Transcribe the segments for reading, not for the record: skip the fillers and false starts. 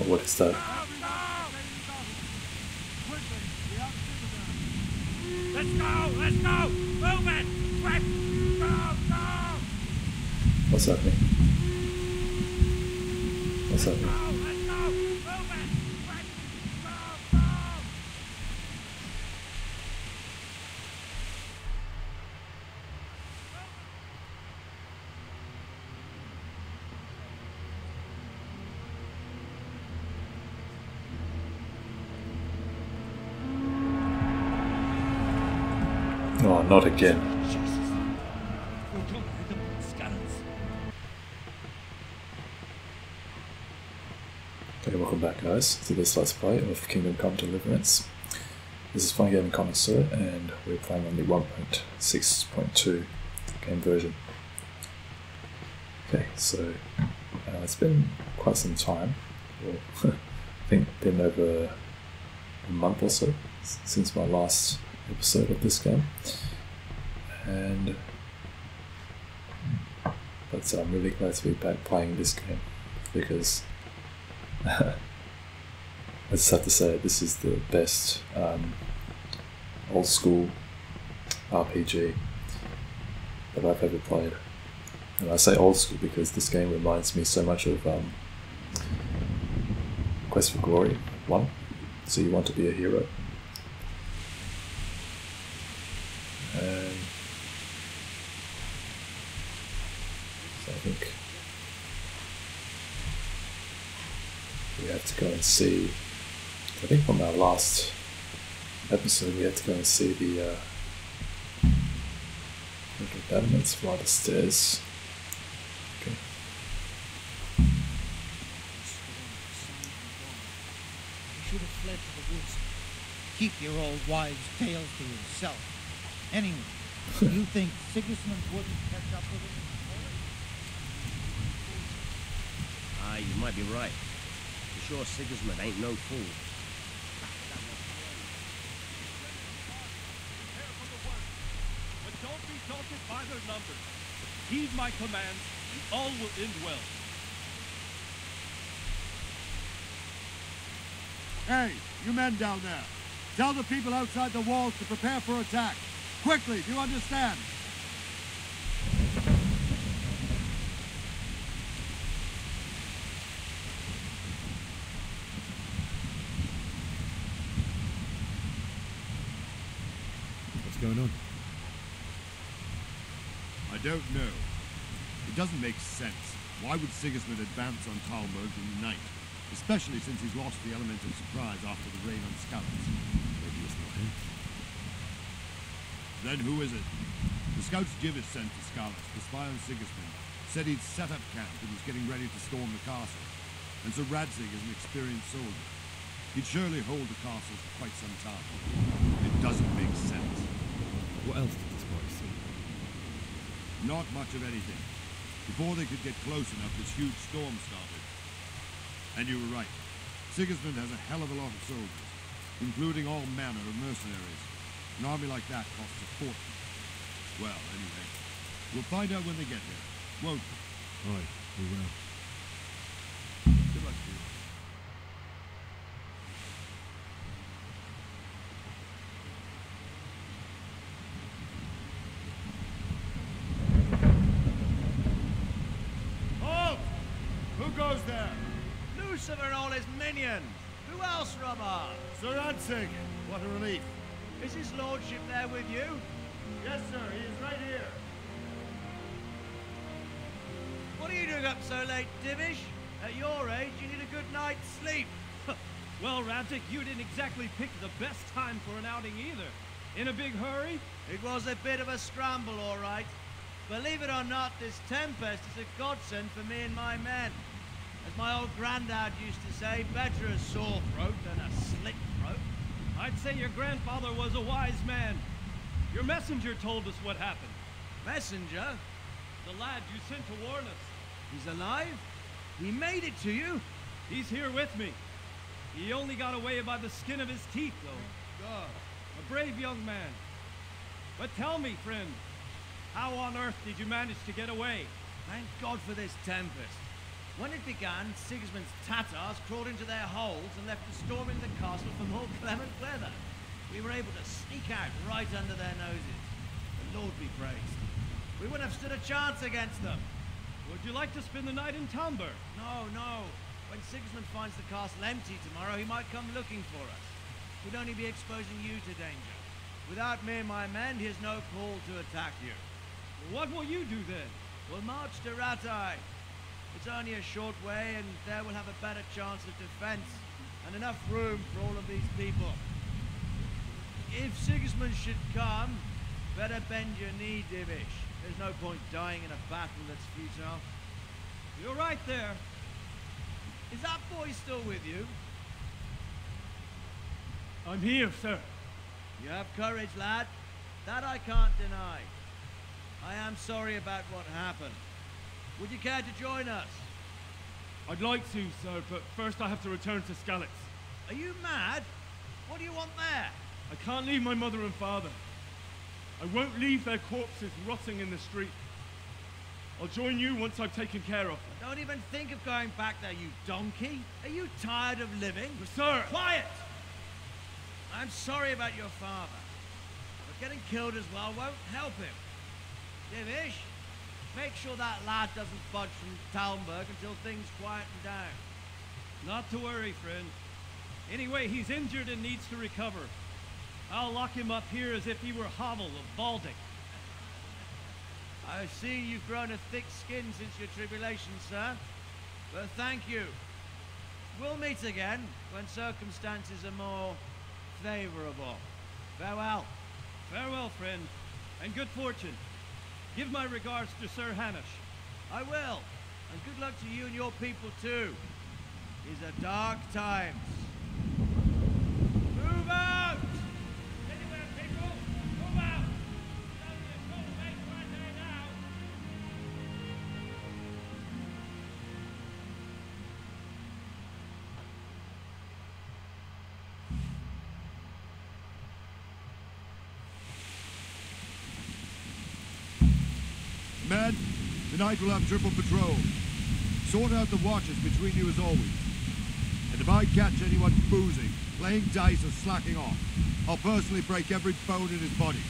what is that? Let's go! Let's go! Move it! Quick! Go! Go! What's happening? What's happening? Go! Let's go! Move it! Quick! Go! Go! Oh, not again. Okay, welcome back guys to this Let's Play of Kingdom Come Deliverance. This is Fun Gaming Connoisseur and we're playing on the 1.6.2 game version. Okay, so it's been quite some time, well, I think been over a month or so since my last episode of this game, but I'm really glad to be back playing this game because I just have to say this is the best old school RPG that I've ever played. And I say old school because this game reminds me so much of Quest for Glory 1, so you want to be a hero. So I think we have to go and see, I think from our last episode we had to go and see the little battlements via the stairs. Okay. You should have fled to the woods. Keep your old wives' tales to yourself. Anyway, you think Sigismund wouldn't catch up with us? You might be right. For sure Sigismund ain't no fool. But don't be daunted by their numbers. Heed my commands, and all will end well. Hey, you men down there. Tell the people outside the walls to prepare for attack. Quickly, do you understand? What's going on? I don't know. It doesn't make sense. Why would Sigismund advance on Talmberg in the night? Especially since he's lost the element of surprise after the raid on Skalitz. Maybe it's not him. Then who is it? The scouts Jivis sent to Skalitz to spy on Sigismund said he'd set up camp and was getting ready to storm the castle. And Sir Razed is an experienced soldier. He'd surely hold the castle for quite some time. It doesn't make sense. What else did the spies see? Not much of anything. Before they could get close enough, this huge storm started. And you were right. Sigismund has a hell of a lot of soldiers, including all manner of mercenaries. An army like that costs a fortune. Well, anyway, we'll find out when they get here, won't we? Aye, we will. Good luck to you. Halt! Who goes there? Lucifer and all his minions! Who else, Robard? Sir Ansig! What a relief. Is his lordship there with you? Yes, sir, he is right here. What are you doing up so late, Divish? At your age, you need a good night's sleep. Well, Radzik, you didn't exactly pick the best time for an outing either. In a big hurry? It was a bit of a scramble, all right. Believe it or not, this tempest is a godsend for me and my men. As my old granddad used to say, better a sore throat than a slit throat. I'd say your grandfather was a wise man. Your messenger told us what happened. Messenger? The lad you sent to warn us. He's alive? He made it to you? He's here with me. He only got away by the skin of his teeth, though. God. A brave young man. But tell me, friend, how on earth did you manage to get away? Thank God for this tempest. When it began, Sigismund's Tatars crawled into their holes and left us storming the castle for more clement weather. We were able to sneak out right under their noses. The Lord be praised. We wouldn't have stood a chance against them. Would you like to spend the night in Talmberg? No, no. When Sigismund finds the castle empty tomorrow, he might come looking for us. We'd only be exposing you to danger. Without me and my men, he has no call to attack you. Well, what will you do then? We'll march to Ratai. It's only a short way, and there we'll have a better chance of defense, and enough room for all of these people. If Sigismund should come, better bend your knee, Divish. There's no point dying in a battle that's futile. You're right there. Is that boy still with you? I'm here, sir. You have courage, lad. That I can't deny. I am sorry about what happened. Would you care to join us? I'd like to, sir, but first I have to return to Skalitz. Are you mad? What do you want there? I can't leave my mother and father. I won't leave their corpses rotting in the street. I'll join you once I've taken care of them. Don't even think of going back there, you donkey. Are you tired of living? But sir! Quiet! I'm sorry about your father, but getting killed as well won't help him. Divish, make sure that lad doesn't budge from Talmberg until things quieten down. Not to worry, friend. Anyway, he's injured and needs to recover. I'll lock him up here as if he were Havel of Baltic. I see you've grown a thick skin since your tribulation, sir. But thank you. We'll meet again when circumstances are more favorable. Farewell. Farewell, friend, and good fortune. Give my regards to Sir Hanish. I will. And good luck to you and your people, too. These are dark times. Move out! Anywhere, people! Move out! It's only a short way to Ratai now. Men, tonight we'll have triple patrol. Sort out the watches between you as always. And if I catch anyone boozing, playing dice or slacking off, I'll personally break every bone in his body.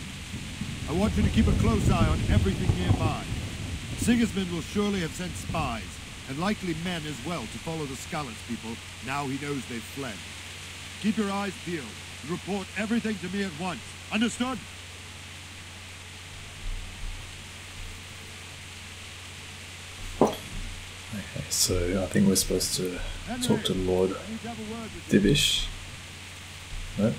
I want you to keep a close eye on everything nearby. Sigismund will surely have sent spies, and likely men as well, to follow the Skalitz people now he knows they've fled. Keep your eyes peeled and report everything to me at once. Understood? Okay, so I think we're supposed to talk to Lord Divish. No?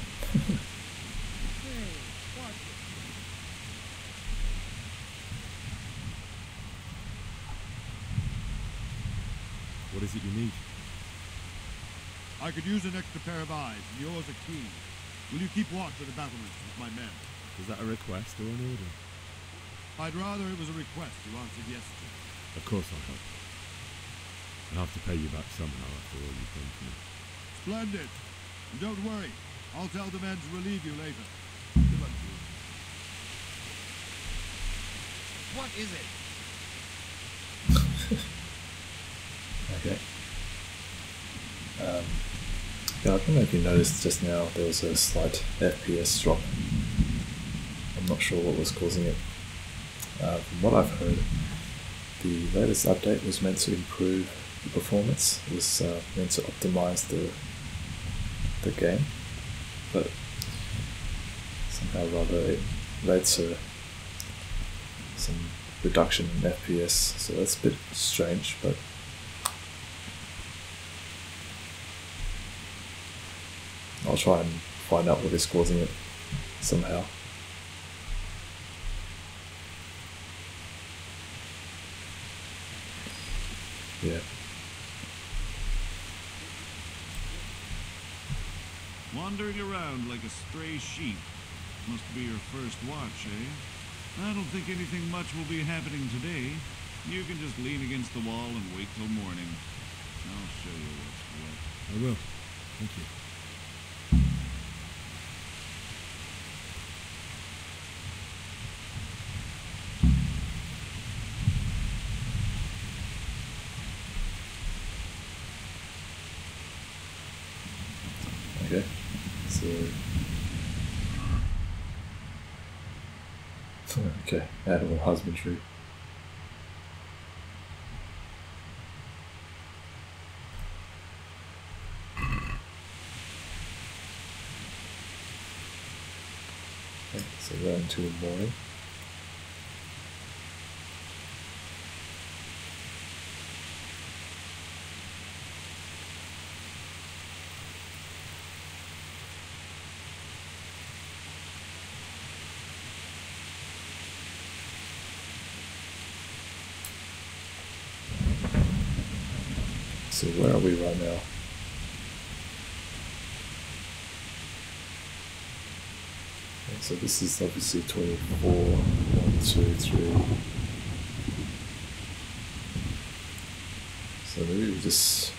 What is it you need? I could use an extra pair of eyes, and yours are keen. Will you keep watch of the battlements with my men? Is that a request or an order? I'd rather it was a request you answered yes to. Of course I'll help. I'll have to pay you back somehow after all you've done for me. Splendid. And don't worry, I'll tell the men to relieve you later. Good luck to you. What is it? Okay. Yeah, I don't know if you noticed just now there was a slight FPS drop. I'm not sure what was causing it. From what I've heard, the latest update was meant to improve the performance. It was meant to optimize the game, but somehow or other it led to some reduction in FPS, so that's a bit strange, but I'll try and find out what is causing it somehow. Yeah. Wandering around like a stray sheep. Must be your first watch, eh? I don't think anything much will be happening today. You can just lean against the wall and wait till morning. I'll show you what's what. I will. Thank you. the... Okay, animal husbandry. Okay, so that until the morning. So where are we right now? Okay, so this is obviously 24, 1, 2, 3. So maybe we just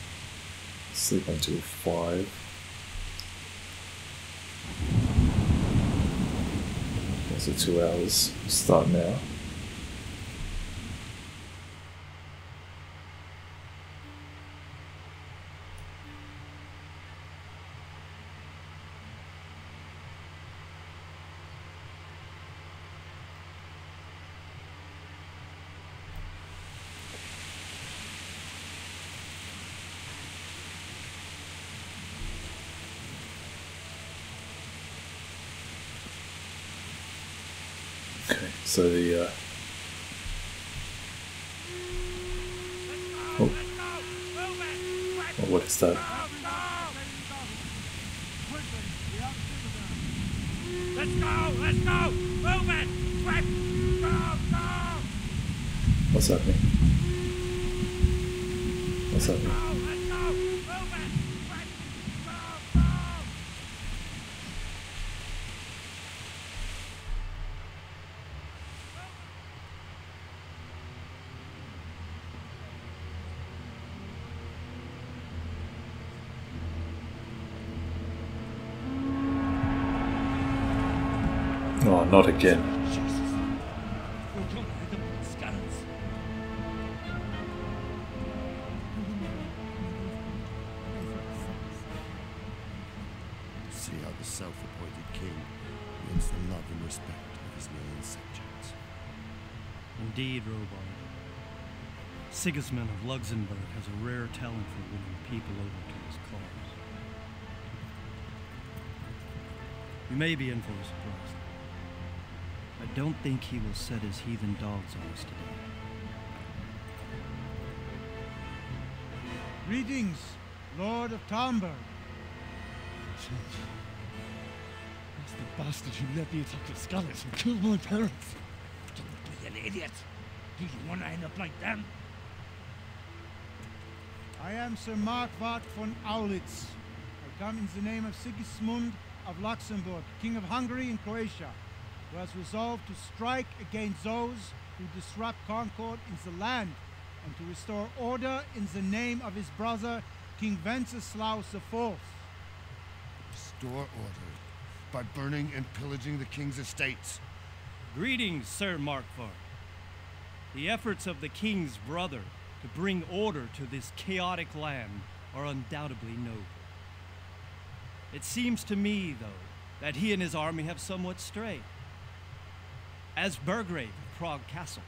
sleep until 5. Okay, so 2 hours. Start now. Okay, so the oh, what is that? Let's go! Let's go! Move it! Quick! Go! Go! What's happening? What's happening? Let's go! Move it! Quick! Go! Go! Oh, not again. See how the self-appointed king wins the love and respect of his million subjects. Indeed, Robard. Sigismund of Luxembourg has a rare talent for winning people over to his cause. You may be in for a surprise. I don't think he will set his heathen dogs on us today. Greetings, Lord of Talmberg. That's the bastard who led the attack at Skalitz and killed my parents. Don't be an idiot. Do you want to end up like them? I am Sir Markwart von Aulitz. I come in the name of Sigismund of Luxembourg, King of Hungary and Croatia, who has resolved to strike against those who disrupt concord in the land and to restore order in the name of his brother, King Wenceslaus IV. Restore order by burning and pillaging the king's estates. Greetings, Sir Markwart. The efforts of the king's brother to bring order to this chaotic land are undoubtedly noble. It seems to me, though, that he and his army have somewhat strayed. As Burgrave of Prague Castle,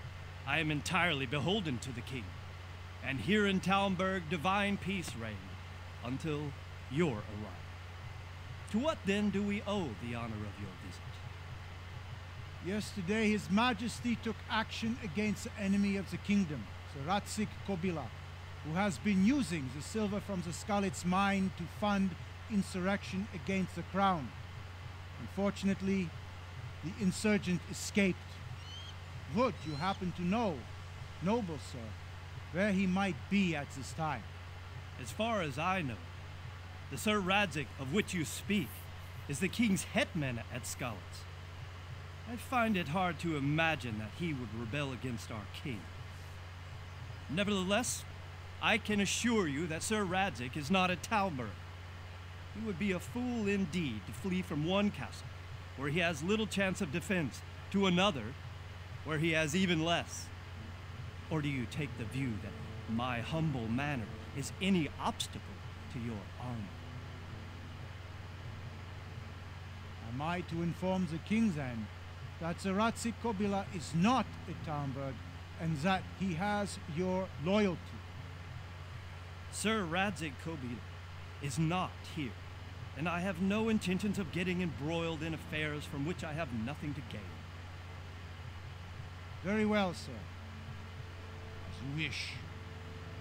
I am entirely beholden to the king, and here in Talmberg divine peace reigned until your arrival. To what then do we owe the honor of your visit? Yesterday his majesty took action against the enemy of the kingdom, Sir Razed Kobila, who has been using the silver from the Skalitz mine to fund insurrection against the crown. Unfortunately, the insurgent escaped. Would you happen to know, noble sir, where he might be at this time? As far as I know, the Sir Robard of which you speak is the king's hetman at Skalitz. I find it hard to imagine that he would rebel against our king. Nevertheless, I can assure you that Sir Robard is not at Talmberg. He would be a fool indeed to flee from one castle, where he has little chance of defense, to another, where he has even less. Or do you take the view that my humble manner is any obstacle to your army? am I to inform the king's end that Sir Ratzik Kobila is not at Talmberg and that he has your loyalty. Sir Razed Kobila is not here, and I have no intentions of getting embroiled in affairs from which I have nothing to gain. Very well, sir. As you wish.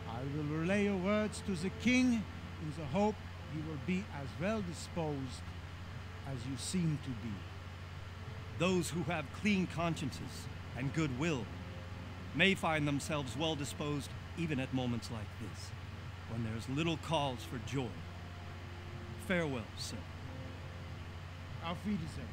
I will relay your words to the king in the hope he will be as well disposed as you seem to be. Those who have clean consciences and goodwill may find themselves well disposed even at moments like this, when there's little cause for joy. Farewell, sir. Auf Wiedersehen.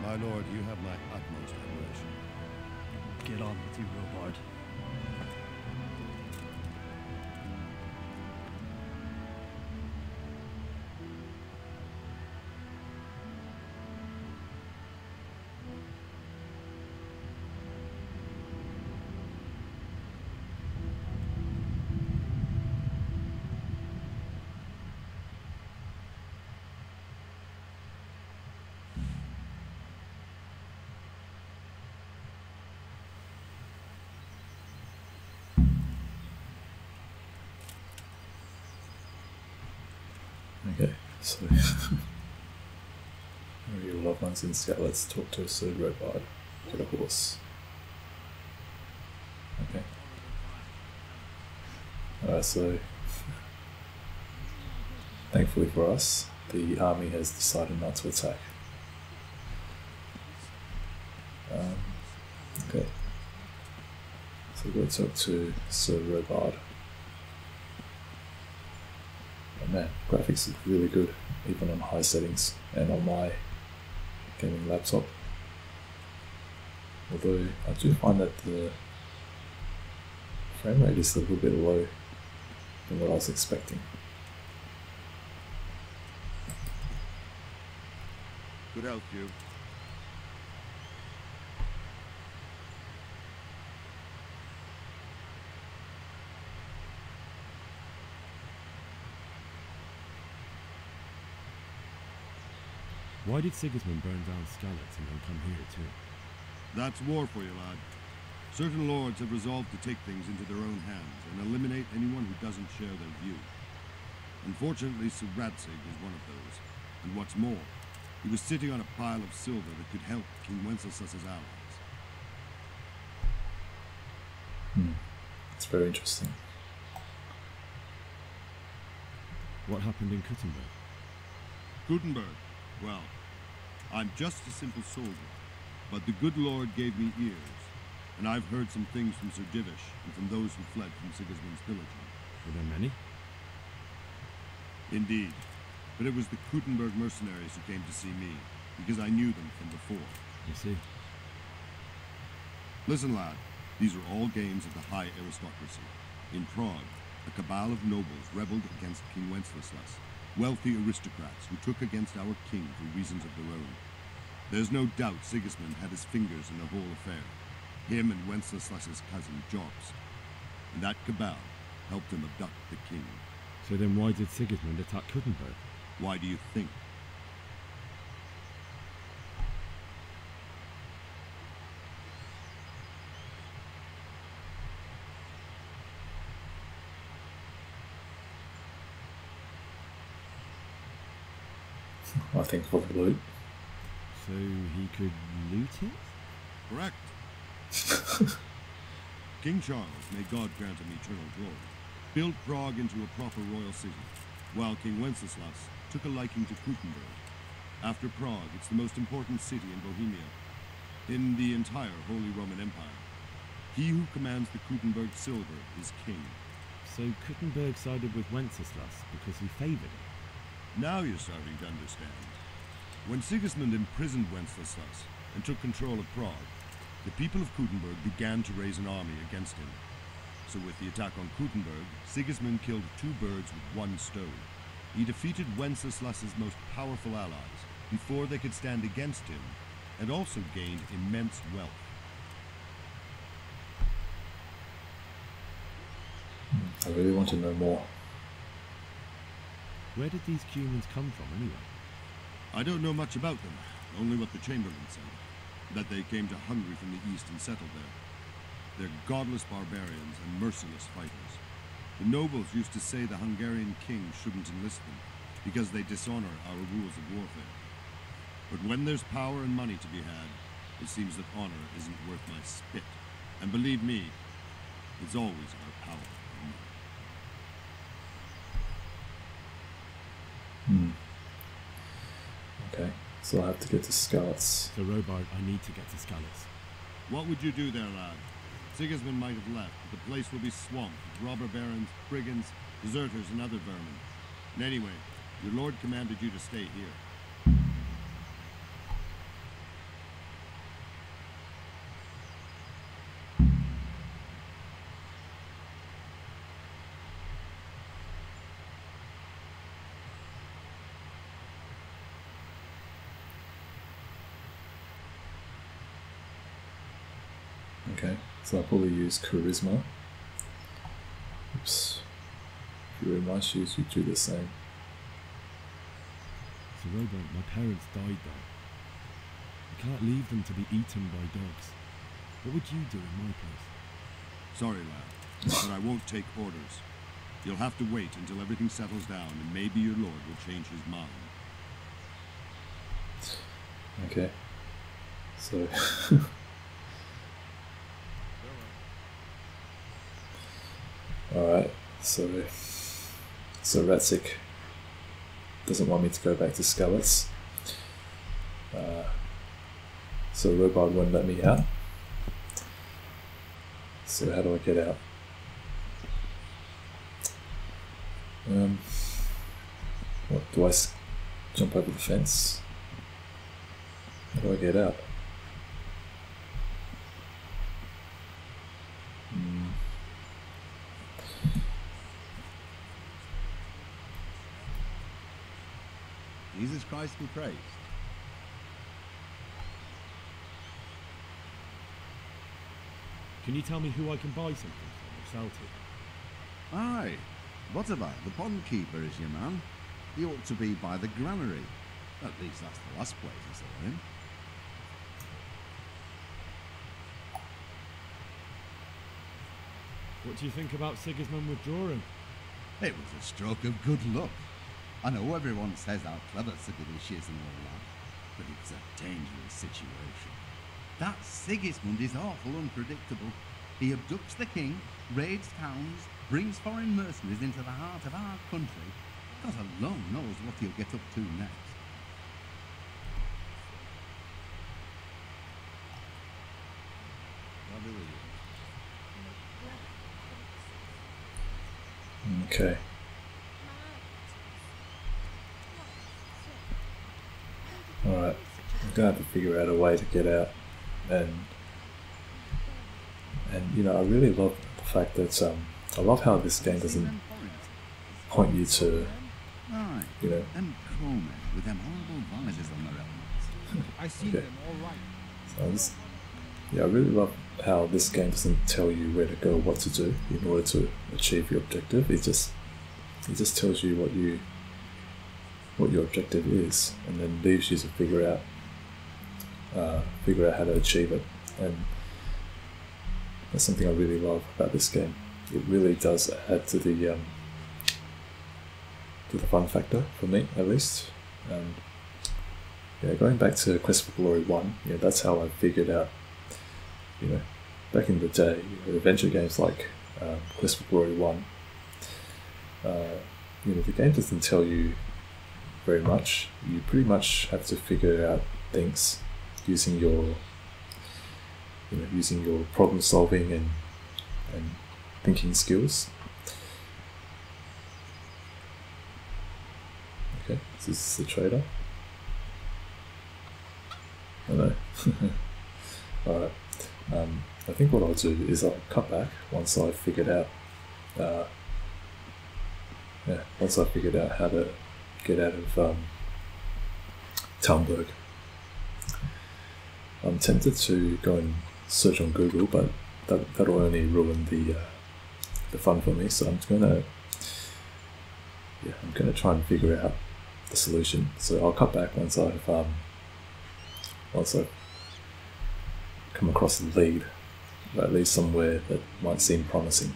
My lord, you have my utmost admiration. Get on with you, Robard. Okay, so your loved ones in Skalitz, talk to Sir Robard, get a horse. Okay. So thankfully for us, the army has decided not to attack. Okay. So we've got to talk to Sir Robard. Man, graphics look really good, even on high settings and on my gaming laptop. Although I do find that the frame rate is a little bit low than what I was expecting. Good health, you. Why did Sigismund burn down Skalitz and then come here too? That's war for you, lad. Certain lords have resolved to take things into their own hands and eliminate anyone who doesn't share their view. Unfortunately, Sir Ratzig is one of those. And what's more, he was sitting on a pile of silver that could help King Wenceslas's allies. It's very interesting. What happened in Kuttenberg? Gutenberg. Well, I'm just a simple soldier, but the good Lord gave me ears, and I've heard some things from Sir Divish and from those who fled from Sigismund's pillaging. Were there many? Indeed, but it was the Kuttenberg mercenaries who came to see me, because I knew them from before. You see. Listen, lad, these are all games of the high aristocracy. In Prague, a cabal of nobles rebelled against King Wenceslas, wealthy aristocrats who took against our king for reasons of their own. There's no doubt Sigismund had his fingers in the whole affair. Him and Wenceslas's cousin, Jobst. And that cabal helped him abduct the king. So then why did Sigismund attack Kuttenberg? Why do you think? I think for the loot. So he could loot it? Correct. King Charles, may God grant him eternal glory, built Prague into a proper royal city, while King Wenceslas took a liking to Kuttenberg. After Prague, it's the most important city in Bohemia, in the entire Holy Roman Empire. He who commands the Kuttenberg silver is king. So Kuttenberg sided with Wenceslas because he favoured him? Now you're starting to understand. When Sigismund imprisoned Wenceslas and took control of Prague, the people of Kuttenberg began to raise an army against him. So with the attack on Kuttenberg, Sigismund killed 2 birds with 1 stone. He defeated Wenceslas's most powerful allies before they could stand against him, and also gained immense wealth. I really want to know more. Where did these humans come from anyway? I don't know much about them, only what the Chamberlain said, that they came to Hungary from the east and settled there. They're godless barbarians and merciless fighters. The nobles used to say the Hungarian king shouldn't enlist them, because they dishonor our rules of warfare. But when there's power and money to be had, it seems that honor isn't worth my spit. And believe me, it's always about power and money. Okay, so I have to get to Skalitz. Sir Robard, I need to get to Skalitz. What would you do there, lad? Sigismund might have left, but the place will be swamped with robber barons, brigands, deserters, and other vermin. And anyway, your lord commanded you to stay here. Okay, so I'll probably use charisma. Oops. If you're in my shoes, you'd do the same. Sir Robard, my parents died there. I can't leave them to be eaten by dogs. What would you do in my place? Sorry, lad, but I won't take orders. You'll have to wait until everything settles down, and maybe your lord will change his mind. Okay. So... Alright, so Ratzik doesn't want me to go back to Skalitz. So Robard won't let me out. So how do I get out? What do I jump over the fence? How do I get out? Jesus Christ be praised. Can you tell me who I can buy something from or sell to? Aye, whatever, the pond keeper is your man. He ought to be by the granary. At least that's the last place I saw him. What do you think about Sigismund withdrawing? It was a stroke of good luck. I know everyone says how clever Sigurdish is and all that, but it's a dangerous situation. That Sigismund is awful unpredictable. He abducts the king, raids towns, brings foreign mercenaries into the heart of our country. God alone knows what he'll get up to next. Okay. Alright, I'm gonna have to figure out a way to get out, and you know, I really love the fact that I love how this game doesn't point you to, you know. And crowmen with them horrible visors on their helmets. I see them all right. So I really love how this game doesn't tell you where to go, what to do in order to achieve your objective. It just tells you what your objective is, and then leaves you to figure out how to achieve it. And that's something I really love about this game. It really does add to the fun factor for me, at least. Yeah, going back to Quest for Glory 1, yeah, that's how I figured out. You know, back in the day, adventure games like Quest for Glory 1, you know, the game doesn't tell you very much. You pretty much have to figure out things using your using your problem solving and thinking skills. Okay, this is the trader. I know. Alright. I think what I'll do is I'll cut back once I've figured out how to get out of Talmberg. I'm tempted to go and search on Google, but that'll only ruin the fun for me. So I'm gonna try and figure out the solution. So I'll cut back once I've come across the lead, or at least somewhere that might seem promising.